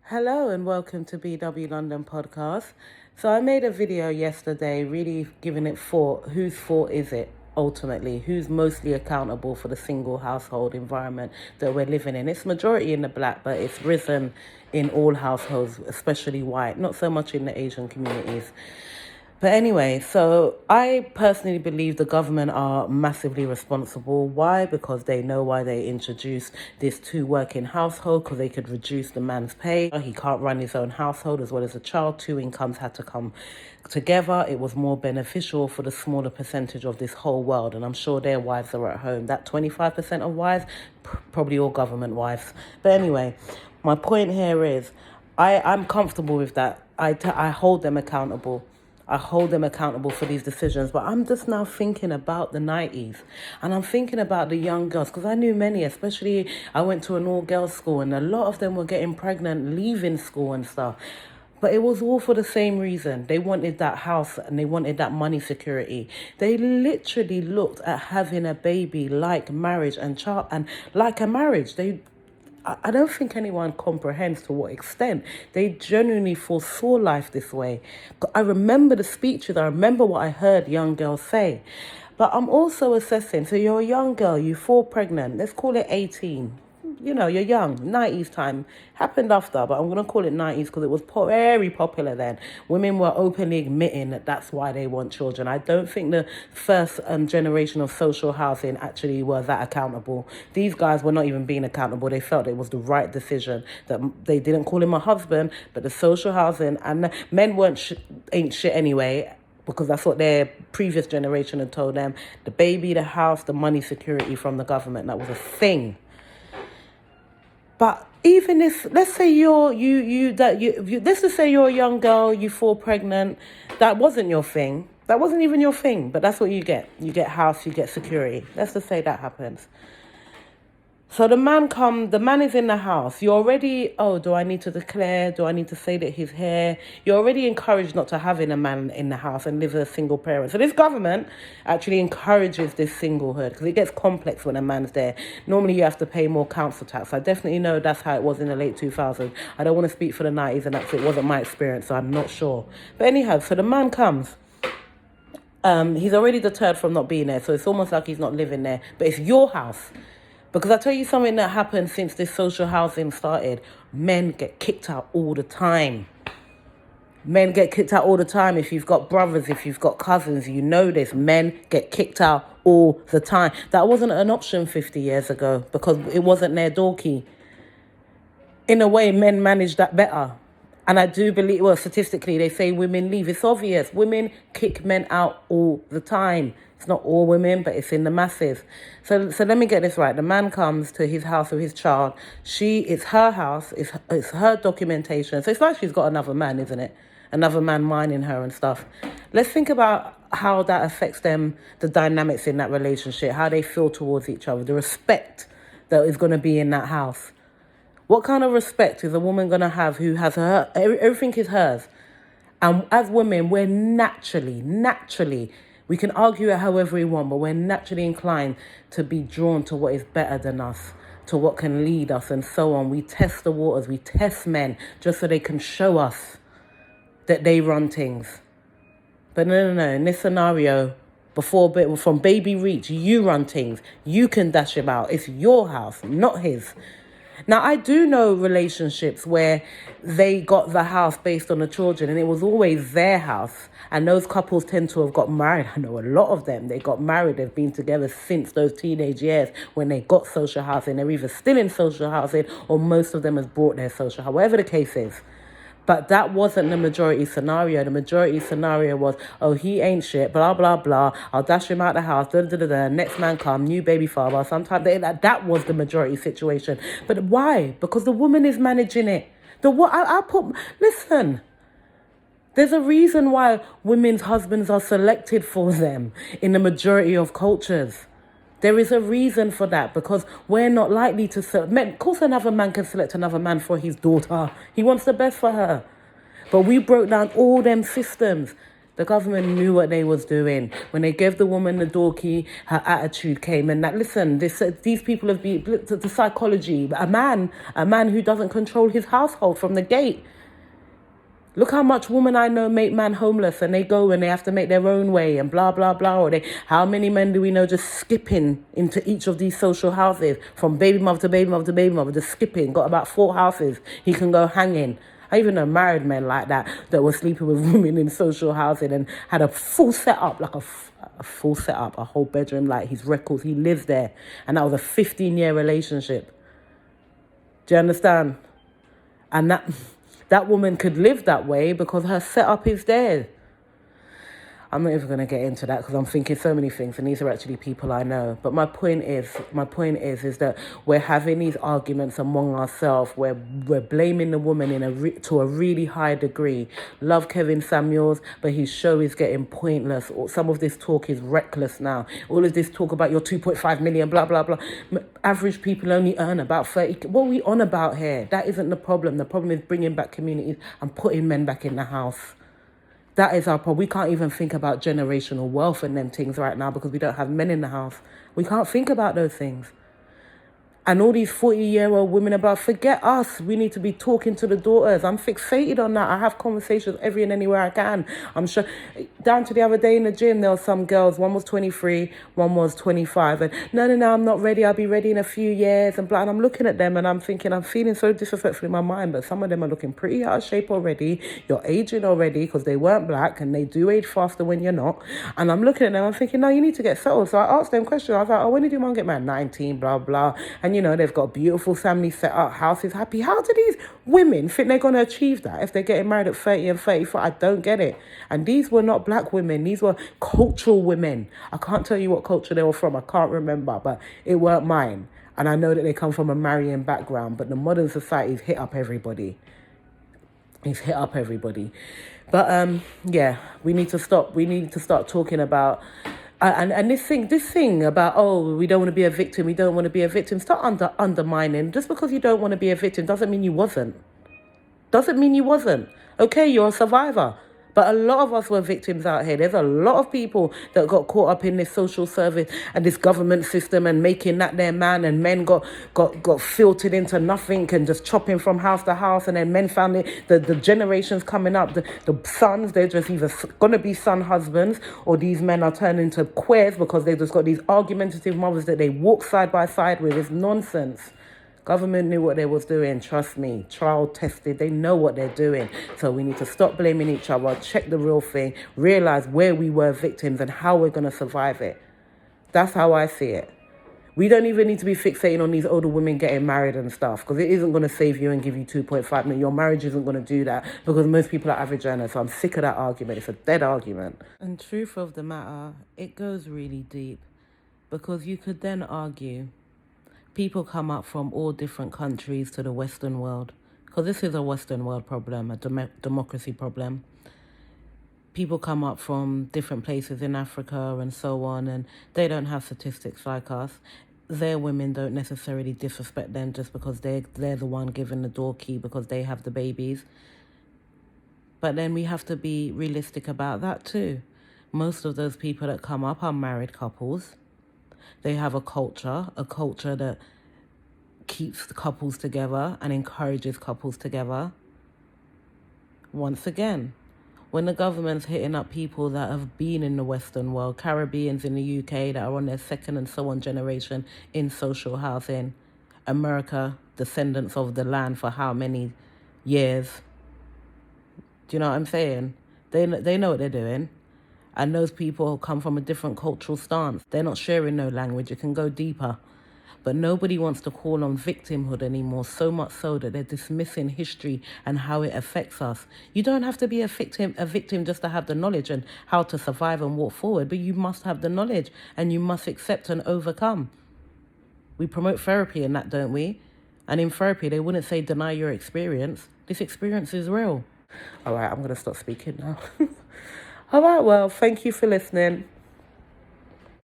Hello and welcome to BW London podcast. So I made a video yesterday really giving it thought. Whose fault is it ultimately? Who's mostly accountable for the single household environment that we're living in? It's majority in the black, but it's risen in all households, especially white, not so much in the Asian communities. But anyway, so I personally believe the government are massively responsible. Why? Because they know why they introduced this two-working household, because they could reduce the man's pay. He can't run his own household as well as a child. Two incomes had to come together. It was more beneficial for the smaller percentage of this whole world. And I'm sure their wives are at home. That 25% of wives, probably all government wives. But anyway, my point here is I'm comfortable with that. I hold them accountable. I hold them accountable for these decisions. But I'm just now thinking about the 90s. And I'm thinking about the young girls, because I knew many, especially I went to an all-girls school, and a lot of them were getting pregnant, leaving school and stuff. But it was all for the same reason. They wanted that house and they wanted that money security. They literally looked at having a baby like marriage and child, and like a marriage. I don't think anyone comprehends to what extent they genuinely foresaw life this way. I remember the speeches, I remember what I heard young girls say. But I'm also assessing, so you're a young girl, you fall pregnant, let's call it 18. You know, you're young, 90s time. Happened after, but I'm going to call it 90s because it was very popular then. Women were openly admitting that that's why they want children. I don't think the first generation of social housing actually were that accountable. These guys were not even being accountable. They felt it was the right decision, that they didn't call him a husband, but the social housing, and the men ain't shit anyway, because that's what their previous generation had told them. The baby, the house, the money security from the government, that was a thing. But even if, let's say let's just say you're a young girl, you fall pregnant, that wasn't your thing. That wasn't even your thing, but that's what you get. You get house, you get security. Let's just say that happens. So the man is in the house. You're already, do I need to declare? Do I need to say that he's here? You're already encouraged not to having a man in the house and live as a single parent. So this government actually encourages this singlehood, because it gets complex when a man's there. Normally you have to pay more council tax. I definitely know that's how it was in the late 2000s. I don't want to speak for the 90s, and it wasn't my experience, so I'm not sure. But anyhow, so the man comes. He's already deterred from not being there, so it's almost like he's not living there. But it's your house. Because I tell you something that happened since this social housing started. Men get kicked out all the time. Men get kicked out all the time. If you've got brothers, if you've got cousins, you know this. Men get kicked out all the time. That wasn't an option 50 years ago because it wasn't their dorky. In a way, men manage that better. And I do believe, well, statistically, they say women leave. It's obvious. Women kick men out all the time. It's not all women, but it's in the masses. So let me get this right. The man comes to his house with his child. It's her house. It's her documentation. So it's like she's got another man, isn't it? Another man mining her and stuff. Let's think about how that affects them, the dynamics in that relationship, how they feel towards each other, the respect that is going to be in that house. What kind of respect is a woman going to have who has everything is hers? And as women, we're naturally, we can argue it however we want, but we're naturally inclined to be drawn to what is better than us, to what can lead us and so on. We test the waters, we test men just so they can show us that they run things. But no. In this scenario, from baby reach, you run things. You can dash him out. It's your house, not his. Now, I do know relationships where they got the house based on the children and it was always their house. And those couples tend to have got married. I know a lot of them. They got married. They've been together since those teenage years when they got social housing. They're either still in social housing or most of them has bought their social housing, whatever the case is. But that wasn't the majority scenario. The majority scenario was, he ain't shit, blah, blah, blah. I'll dash him out the house, Next man come, new baby father. Sometimes that was the majority situation. But why? Because the woman is managing it. Listen. There's a reason why women's husbands are selected for them in the majority of cultures. There is a reason for that, because we're not likely to select. Of course, another man can select another man for his daughter. He wants the best for her. But we broke down all them systems. The government knew what they was doing. When they gave the woman the door key, her attitude came. And that, listen, these people have been, the psychology, a man who doesn't control his household from the gate. Look how much women I know make man homeless, and they go and they have to make their own way and blah, blah, blah. Or how many men do we know just skipping into each of these social houses from baby mother to baby mother to baby mother, just skipping, got about 4 houses he can go hanging. I even know married men like that were sleeping with women in social housing and had a full setup, like a full setup, a whole bedroom, like his records, he lives there. And that was a 15-year relationship. Do you understand? And that woman could live that way because her setup is there. I'm not even going to get into that because I'm thinking so many things, and these are actually people I know. But my point is that we're having these arguments among ourselves where we're blaming the woman to a really high degree. Love Kevin Samuels, but his show is getting pointless. Some of this talk is reckless now. All of this talk about your 2.5 million, blah, blah, blah. Average people only earn about 30. What are we on about here? That isn't the problem. The problem is bringing back communities and putting men back in the house. That is our problem. We can't even think about generational wealth and them things right now because we don't have men in the house. We can't think about those things. And all these 40-year-old women about, forget us. We need to be talking to the daughters. I'm fixated on that. I have conversations every and anywhere I can. I'm sure. Down to the other day in the gym, there were some girls. One was 23, one was 25. And no, I'm not ready. I'll be ready in a few years. And blah. And I'm looking at them and I'm thinking, I'm feeling so disrespectful in my mind. But some of them are looking pretty out of shape already. You're aging already because they weren't black and they do age faster when you're not. And I'm looking at them, I'm thinking, no, you need to get settled. So I asked them questions. I was like, oh, when did your mom get married? 19, blah, blah. And they've got a beautiful family set up, houses happy. How do these women think they're going to achieve that if they're getting married at 30 and 34? I don't get it. And these were not black women. These were cultural women. I can't tell you what culture they were from. I can't remember, but it weren't mine. And I know that they come from a marrying background, but the modern society's hit up everybody. It's hit up everybody. But yeah, we need to stop. We need to start talking about and this thing about, oh, we don't want to be a victim. We don't want to be a victim. Start undermining. Just because you don't want to be a victim doesn't mean you wasn't. Doesn't mean you wasn't. Okay, you're a survivor. But a lot of us were victims out here. There's a lot of people that got caught up in this social service and this government system and making that their man, and men got filtered into nothing and just chopping from house to house. And then men found it, the generations coming up, the sons, they're just either going to be son husbands, or these men are turning into queers because they've just got these argumentative mothers that they walk side by side with. It's nonsense. Government knew what they was doing, trust me. Trial tested, they know what they're doing. So we need to stop blaming each other, check the real thing, realise where we were victims and how we're going to survive it. That's how I see it. We don't even need to be fixating on these older women getting married and stuff, because it isn't going to save you and give you 2.5 million. Your marriage isn't going to do that, because most people are average earners. So I'm sick of that argument. It's a dead argument. And truth of the matter, it goes really deep, because you could then argue people come up from all different countries to the Western world, because this is a Western world problem, a democracy problem. People come up from different places in Africa and so on, and they don't have statistics like us. Their women don't necessarily disrespect them just because they're the one given the door key because they have the babies. But then we have to be realistic about that too. Most of those people that come up are married couples. They have a culture that keeps the couples together and encourages couples together. Once again, when the government's hitting up people that have been in the Western world, Caribbeans in the UK that are on their second and so on generation in social housing, America, descendants of the land for how many years? Do you know what I'm saying? They know what they're doing. And those people come from a different cultural stance. They're not sharing no language. It can go deeper. But nobody wants to call on victimhood anymore, so much so that they're dismissing history and how it affects us. You don't have to be a victim just to have the knowledge and how to survive and walk forward, but you must have the knowledge and you must accept and overcome. We promote therapy in that, don't we? And in therapy, they wouldn't say deny your experience. This experience is real. All right, I'm going to stop speaking now. All right, well, thank you for listening.